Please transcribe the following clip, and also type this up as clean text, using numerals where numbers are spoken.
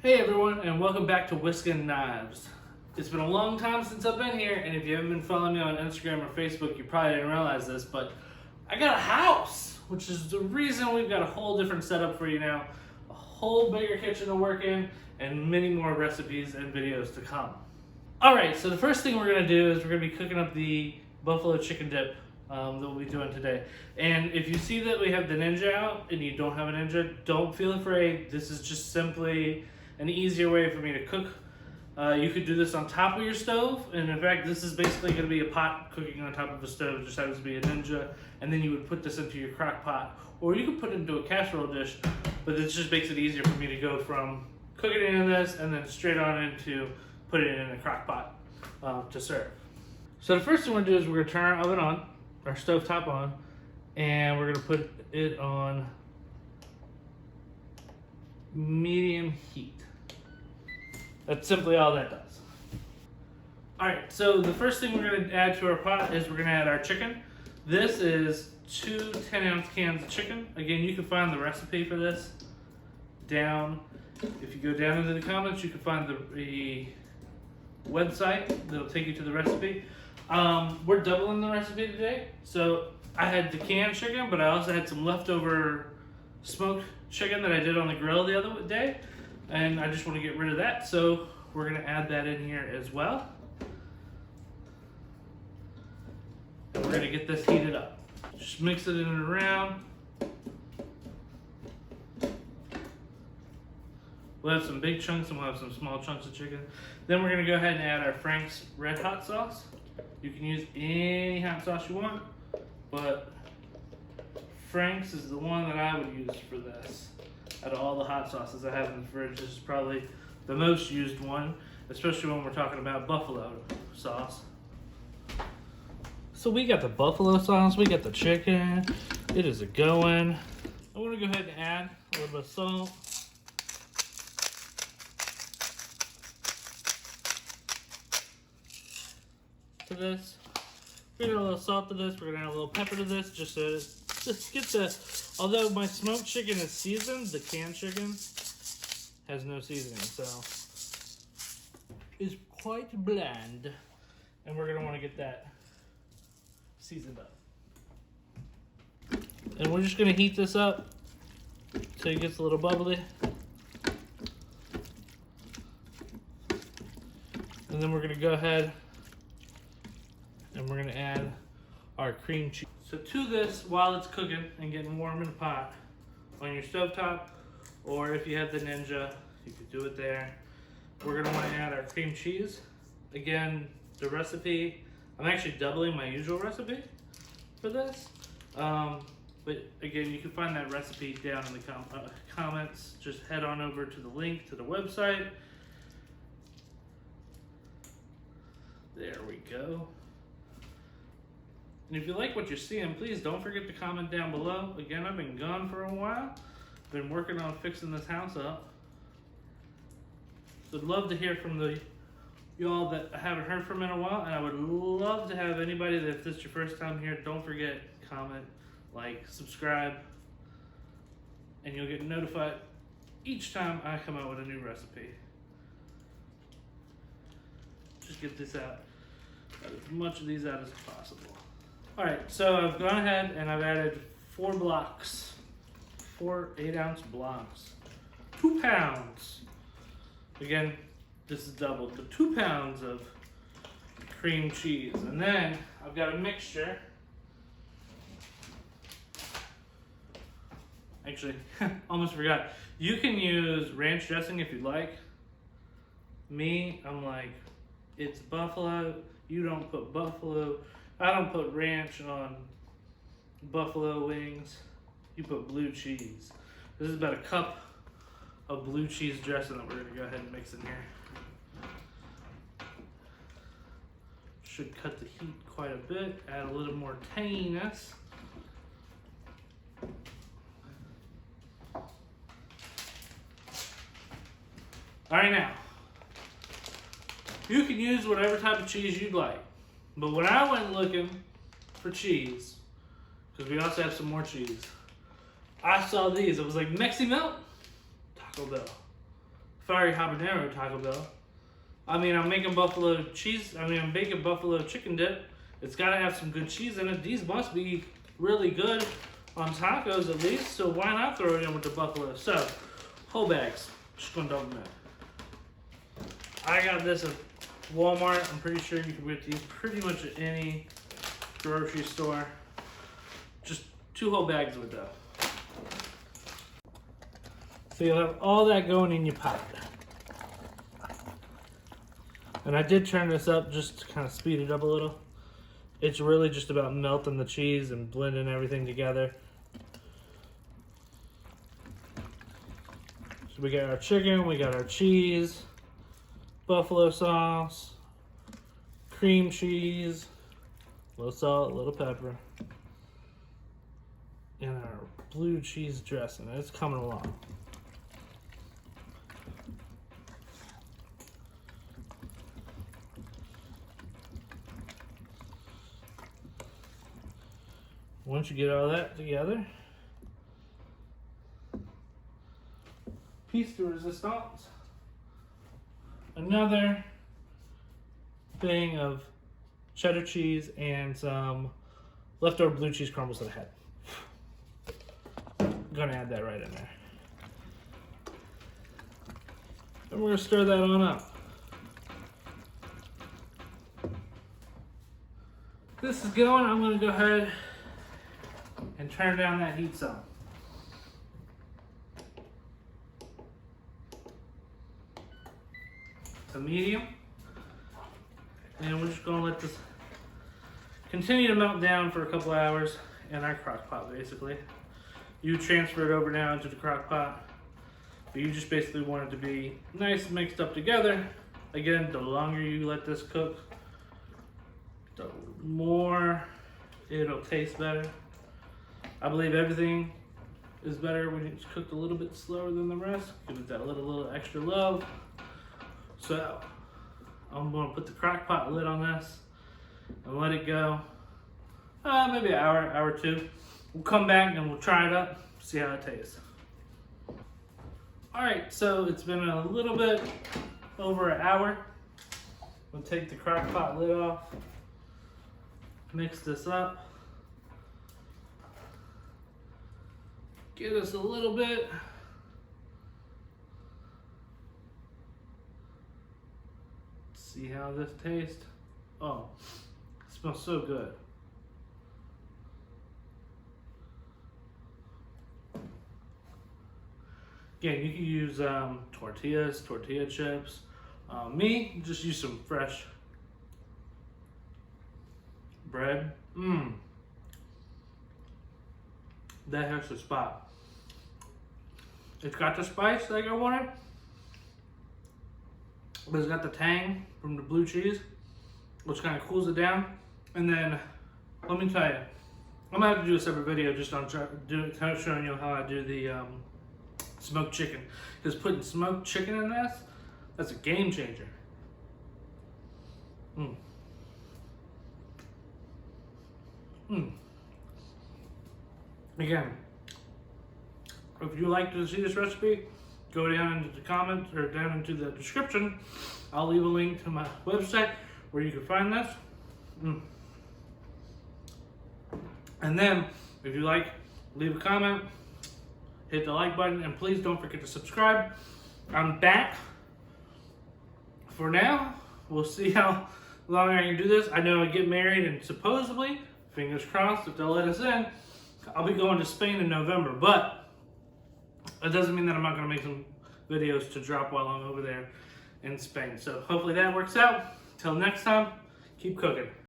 Hey everyone, and welcome back to Whisk and Knives. It's been a long time since I've been here, and if you haven't been following me on Instagram or Facebook, you probably didn't realize this, but I got a house, which is the reason we've got a whole different setup for you now. A whole bigger kitchen to work in, and many more recipes and videos to come. Alright, so the first thing we're going to do is we're going to be cooking up the buffalo chicken dip that we'll be doing today. And if you see that we have the Ninja out, and you don't have a Ninja, don't feel afraid. This is just simply an easier way for me to cook. You could do this on top of your stove, and in fact this is basically going to be a pot cooking on top of a stove. It just happens to be a Ninja, and then you would put this into your crock pot, or you could put it into a casserole dish, but this just makes it easier for me to go from cooking it in this and then straight on into putting it in a crock pot to serve. So the first thing we're going to do is we're going to turn our oven on, our stove top on, and we're going to put it on medium heat. That's simply all that does. Alright, so the first thing we're going to add to our pot is we're going to add our chicken. This is 2 10-ounce cans of chicken. Again, you can find the recipe for this down. If you go down into the comments, you can find the website that'll take you to the recipe. We're doubling the recipe today. So I had the canned chicken, but I also had some leftover smoked chicken that I did on the grill the other day. And I just want to get rid of that, so we're going to add that in here as well. And we're going to get this heated up. Just mix it in and around. We'll have some big chunks and we'll have some small chunks of chicken. Then we're going to go ahead and add our Frank's Red Hot sauce. You can use any hot sauce you want, but Frank's is the one that I would use for this. Out of all the hot sauces I have in the fridge, this is probably the most used one, especially when we're talking about buffalo sauce. So we got the buffalo sauce, we got the chicken, it is a going. I want to go ahead and add a little bit of salt. To this. We're gonna add a little salt to this, we're gonna add a little pepper to this, just get the, although my smoked chicken is seasoned, the canned chicken has no seasoning, so it's quite bland, and we're gonna want to get that seasoned up. And we're just gonna heat this up until it gets a little bubbly. And then we're gonna go ahead and we're gonna add our cream cheese. So to this, while it's cooking and getting warm in the pot, on your stovetop, or if you have the Ninja, you could do it there. We're gonna wanna add our cream cheese. Again, the recipe, I'm actually doubling my usual recipe for this. But again, you can find that recipe down in the comments. Just head on over to the link to the website. There we go. And if you like what you're seeing, please don't forget to comment down below. Again, I've been gone for a while. Been working on fixing this house up. So I'd love to hear from y'all that I haven't heard from in a while, and I would love to have anybody that if this is your first time here, don't forget, comment, like, subscribe, and you'll get notified each time I come out with a new recipe. Just get this out, as much of these out as possible. Alright, so I've gone ahead and I've added 4 blocks, 4 8-ounce blocks, 2 pounds. Again, this is doubled, but 2 pounds of cream cheese. And then I've got a mixture. Actually, almost forgot. You can use ranch dressing if you'd like. Me, I'm like, it's buffalo. You don't put buffalo. I don't put ranch on buffalo wings. You put blue cheese. This is about a cup of blue cheese dressing that we're going to go ahead and mix in here. Should cut the heat quite a bit, add a little more tanginess. Alright, now, you can use whatever type of cheese you'd like. But when I went looking for cheese, because we also have some more cheese, I saw these. It was like Mexi Melt, Taco Bell. fiery habanero Taco Bell. I mean, I'm making buffalo cheese. I'm baking buffalo chicken dip. It's got to have some good cheese in it. These must be really good on tacos at least. So why not throw it in with the buffalo? So, whole bags. Just gonna dump them in. I got this at Walmart. I'm pretty sure you can get these pretty much at any grocery store. Just 2 whole bags would go. So you'll have all that going in your pot. And I did turn this up just to kind of speed it up a little. It's really just about melting the cheese and blending everything together. So we got our chicken, we got our cheese, buffalo sauce, cream cheese, a little salt, a little pepper, and our blue cheese dressing. It's coming along. Once you get all that together, piece de resistance, another thing of cheddar cheese and some leftover blue cheese crumbles that I had. I'm gonna add that right in there. And we're gonna stir that on up. This is going, I'm gonna go ahead and turn down that heat some. To medium. And we're just gonna let this continue to melt down for a couple hours in our crock pot basically. You transfer it over now into the crock pot, but you just basically want it to be nice mixed up together. Again, the longer you let this cook, the more it'll taste better. I believe everything is better when it's cooked a little bit slower than the rest. Give it that little extra love. So I'm gonna put the crock pot lid on this and let it go. Maybe an hour or two. We'll come back and we'll try it up, see how it tastes. All right, so it's been a little bit over an hour. We'll take the crock pot lid off, mix this up. Give us a little bit. See how this tastes. Oh, it smells so good. Again, you can use tortilla chips. Me, just use some fresh bread. That hits the spot. It's got the spice like I wanted, but it's got the tang from the blue cheese, which kind of cools it down. And then, let me tell you, I'm gonna have to do a separate video just on showing you how I do the smoked chicken. Because putting smoked chicken in this, that's a game changer. Again, if you like to see this recipe, go down into the comments or down into the description. I'll leave a link to my website where you can find this. And then, if you like, leave a comment, hit the like button, and please don't forget to subscribe. I'm back for now. We'll see how long I can do this. I know I get married, and supposedly, fingers crossed, if they'll let us in, I'll be going to Spain in November, but it doesn't mean that I'm not going to make some videos to drop while I'm over there in Spain. So hopefully that works out. Till next time, keep cooking.